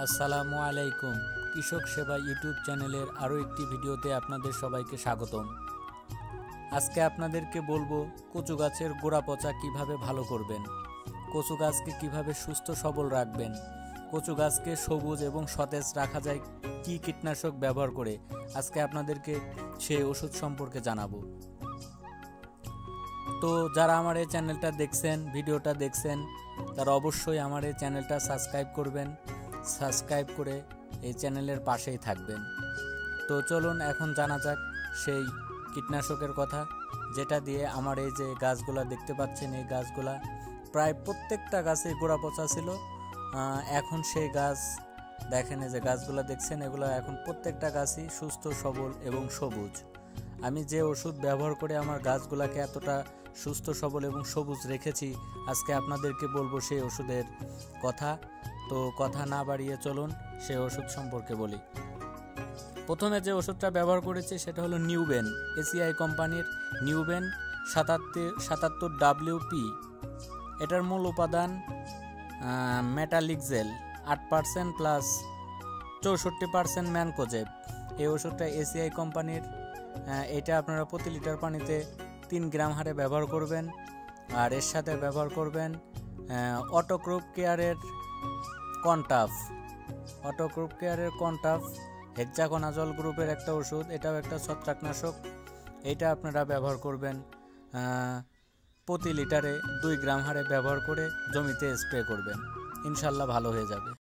আসসালামু আলাইকুম। কৃষক সেবা ইউটিউব চ্যানেলের আরও একটি ভিডিওতে আপনাদের সবাইকে স্বাগতম। আজকে আপনাদেরকে বলবো কচু গাছের গোড়া পচা কীভাবে ভালো করবেন, কচু গাছকে কীভাবে সুস্থ সবল রাখবেন, কচু গাছকে সবুজ এবং সতেজ রাখা যায় কী কীটনাশক ব্যবহার করে, আজকে আপনাদেরকে সেই ওষুধ সম্পর্কে জানাবো। তো যারা আমার এই চ্যানেলটা দেখছেন, ভিডিওটা দেখছেন, তারা অবশ্যই আমার এই চ্যানেলটা সাবস্ক্রাইব করবেন, সাবস্ক্রাইব করে এই চ্যানেলের পাশেই থাকবেন। তো চলুন এখন জানা যাক সেই কীটনাশকের কথা, যেটা দিয়ে আমার এই যে গাছগুলা দেখতে পাচ্ছেন, এই গাছগুলা প্রায় প্রত্যেকটা গাছে গোড়া পচা ছিল। এখন সেই গাছ দেখেন, এই যে গাছগুলা দেখছেন, এগুলো এখন প্রত্যেকটা গাছই সুস্থ সবল এবং সবুজ। আমি যে ওষুধ ব্যবহার করে আমার গাছগুলাকে এতটা সুস্থ সবল এবং সবুজ রেখেছি, আজকে আপনাদেরকে বলবো সেই ওষুধের কথা। তো কথা না বাড়িয়ে চলুন সেই ওষুধ সম্পর্কে বলি। প্রথমে যে ওষুধটা ব্যবহার করেছি সেটা হলো নিউবেন, এসিআই কোম্পানির নিউবেন 77 WP। এটার মূল উপাদান মেটালিক্সেল 8% প্লাস 64% ম্যানকোজেব। এই ওষুধটা এসিআই কোম্পানির। এটা আপনারা প্রতি লিটার পানিতে 3 গ্রাম হারে ব্যবহার করবেন। আর এর সাথে ব্যবহার করবেন অটোক্রপ কেয়ারের কনটাফ। অটোক্রপ কেয়ারের কনটাফ হেক্সাকোনাজল গ্রুপের একটা ওষুধ, এটাও একটা ছত্রাকনাশক। এইটা আপনারা ব্যবহার করবেন প্রতি লিটারে 2 গ্রাম হারে ব্যবহার করে জমিতে স্প্রে করবেন, ইনশাল্লাহ ভালো হয়ে যাবে।